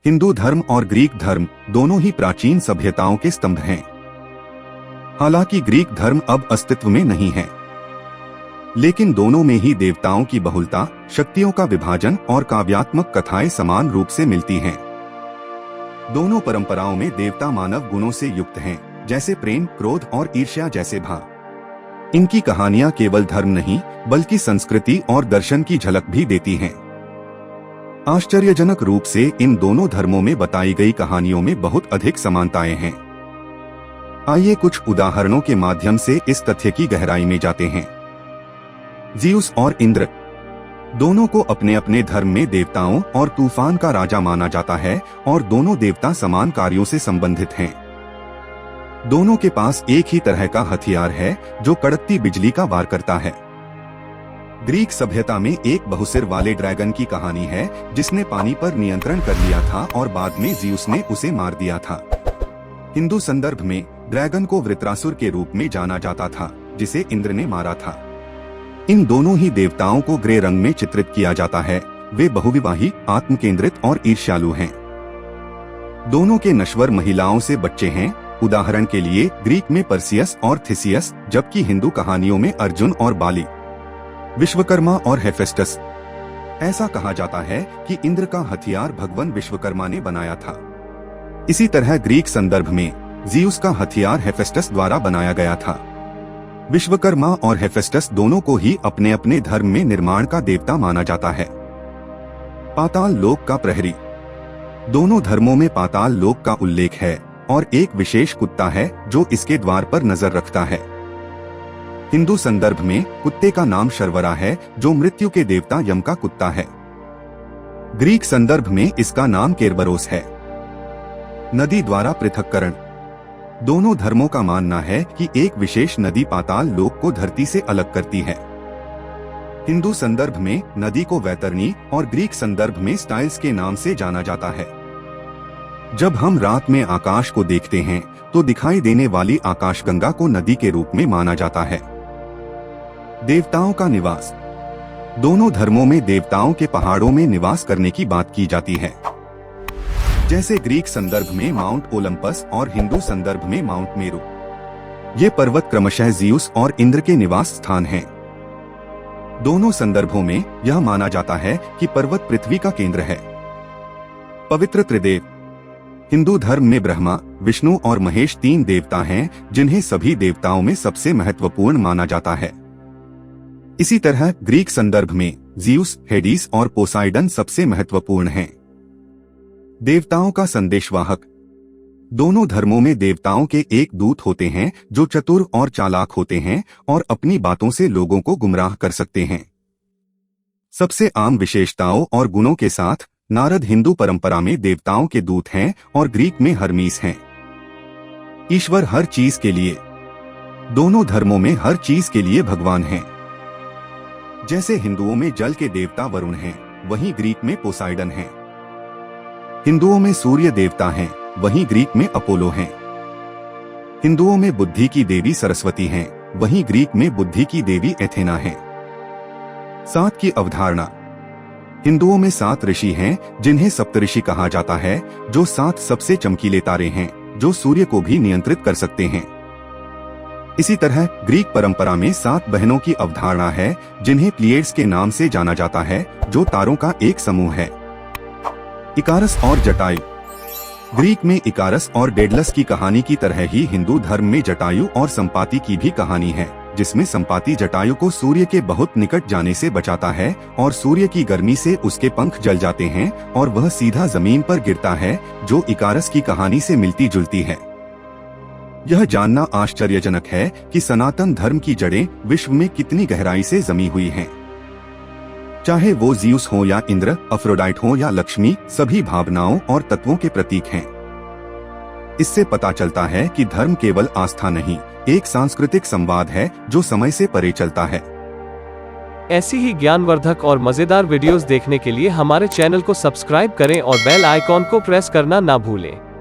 हिंदू धर्म और ग्रीक धर्म दोनों ही प्राचीन सभ्यताओं के स्तंभ हैं। हालांकि ग्रीक धर्म अब अस्तित्व में नहीं है, लेकिन दोनों में ही देवताओं की बहुलता, शक्तियों का विभाजन और काव्यात्मक कथाएं समान रूप से मिलती हैं। दोनों परंपराओं में देवता मानव गुणों से युक्त हैं, जैसे प्रेम, क्रोध और ईर्ष्या जैसे भाव। इनकी कहानियां केवल धर्म नहीं बल्कि संस्कृति और दर्शन की झलक भी देती हैं। आश्चर्यजनक रूप से इन दोनों धर्मों में बताई गई कहानियों में बहुत अधिक समानताएं हैं। आइए कुछ उदाहरणों के माध्यम से इस तथ्य की गहराई में जाते हैं। ज़ीउस और इंद्र दोनों को अपने अपने धर्म में देवताओं और तूफान का राजा माना जाता है और दोनों देवता समान कार्यों से संबंधित हैं। दोनों के पास एक ही तरह का हथियार है जो कड़कती बिजली का वार करता है। ग्रीक सभ्यता में एक बहुसिर वाले ड्रैगन की कहानी है जिसने पानी पर नियंत्रण कर लिया था और बाद में ज़ीउस ने उसे मार दिया था। हिंदू संदर्भ में ड्रैगन को वृत्रासुर के रूप में जाना जाता था जिसे इंद्र ने मारा था। इन दोनों ही देवताओं को ग्रे रंग में चित्रित किया जाता है। वे बहुविवाही, आत्मकेंद्रित और ईर्ष्यालु हैं। दोनों के नश्वर महिलाओं से बच्चे हैं। उदाहरण के लिए ग्रीक में पर्सियस और थिसियस, जबकि हिंदू कहानियों में अर्जुन और बाली, विश्वकर्मा और हेफेस्टस। ऐसा कहा जाता है कि इंद्र का हथियार भगवान विश्वकर्मा ने बनाया था। इसी तरह ग्रीक संदर्भ में ज़ीउस का हथियार हेफेस्टस द्वारा बनाया गया था। विश्वकर्मा और हेफेस्टस दोनों को ही अपने अपने धर्म में निर्माण का देवता माना जाता है। पाताल लोक का प्रहरी दोनों धर्मों में पाताल लोक का उल्लेख है और एक विशेष कुत्ता है जो इसके द्वार पर नजर रखता है। हिंदू संदर्भ में कुत्ते का नाम शर्वरा है जो मृत्यु के देवता यम का कुत्ता है। ग्रीक संदर्भ में इसका नाम केरबरोस है। नदी द्वारा पृथक्करण दोनों धर्मों का मानना है कि एक विशेष नदी पाताल लोक को धरती से अलग करती है। हिंदू संदर्भ में नदी को वैतरणी और ग्रीक संदर्भ में स्टाइल्स के नाम से जाना जाता है। जब हम रात में आकाश को देखते हैं तो दिखाई देने वाली आकाशगंगा को नदी के रूप में माना जाता है। देवताओं का निवास दोनों धर्मों में देवताओं के पहाड़ों में निवास करने की बात की जाती है, जैसे ग्रीक संदर्भ में माउंट ओलंपस और हिंदू संदर्भ में माउंट मेरू। ये पर्वत क्रमशः ज़ीउस और इंद्र के निवास स्थान हैं। दोनों संदर्भों में यह माना जाता है कि पर्वत पृथ्वी का केंद्र है। पवित्र त्रिदेव हिंदू धर्म में ब्रह्मा, विष्णु और महेश तीन देवता हैं जिन्हें सभी देवताओं में सबसे महत्वपूर्ण माना जाता है। इसी तरह ग्रीक संदर्भ में ज़ीउस, हेडिस और पोसाइडन सबसे महत्वपूर्ण हैं। देवताओं का संदेशवाहक दोनों धर्मों में देवताओं के एक दूत होते हैं जो चतुर और चालाक होते हैं और अपनी बातों से लोगों को गुमराह कर सकते हैं। सबसे आम विशेषताओं और गुणों के साथ नारद हिंदू परंपरा में देवताओं के दूत हैं और ग्रीक में हर्मीस हैं। ईश्वर हर चीज के लिए दोनों धर्मों में हर चीज के लिए भगवान हैं। जैसे हिंदुओं में जल के देवता वरुण हैं, वहीं ग्रीक में पोसाइडन हैं। हिंदुओं में सूर्य देवता हैं, वहीं ग्रीक में अपोलो हैं। हिंदुओं में बुद्धि की देवी सरस्वती हैं, वहीं ग्रीक में बुद्धि की देवी एथेना हैं। सात की अवधारणा हिंदुओं में 7 ऋषि हैं जिन्हें सप्तऋषि कहा जाता है, जो 7 सबसे चमकीले तारे हैं जो सूर्य को भी नियंत्रित कर सकते हैं। इसी तरह ग्रीक परंपरा में 7 बहनों की अवधारणा है जिन्हें प्लिएड्स के नाम से जाना जाता है, जो तारों का एक समूह है। इकारस और जटायु ग्रीक में इकारस और डेडलस की कहानी की तरह ही हिंदू धर्म में जटायु और संपाति की भी कहानी है, जिसमें संपाति जटायु को सूर्य के बहुत निकट जाने से बचाता है और सूर्य की गर्मी से उसके पंख जल जाते हैं और वह सीधा जमीन पर गिरता है, जो इकारस की कहानी से मिलती जुलती है। यह जानना आश्चर्यजनक है कि सनातन धर्म की जड़ें विश्व में कितनी गहराई से जमी हुई हैं। चाहे वो ज़ीउस हो या इंद्र, अफ्रोडाइट हो या लक्ष्मी, सभी भावनाओं और तत्वों के प्रतीक हैं। इससे पता चलता है कि धर्म केवल आस्था नहीं, एक सांस्कृतिक संवाद है जो समय से परे चलता है। ऐसी ही ज्ञानवर्धक और मजेदार वीडियोस देखने के लिए हमारे चैनल को सब्सक्राइब करें और बेल आइकॉन को प्रेस करना ना भूलें।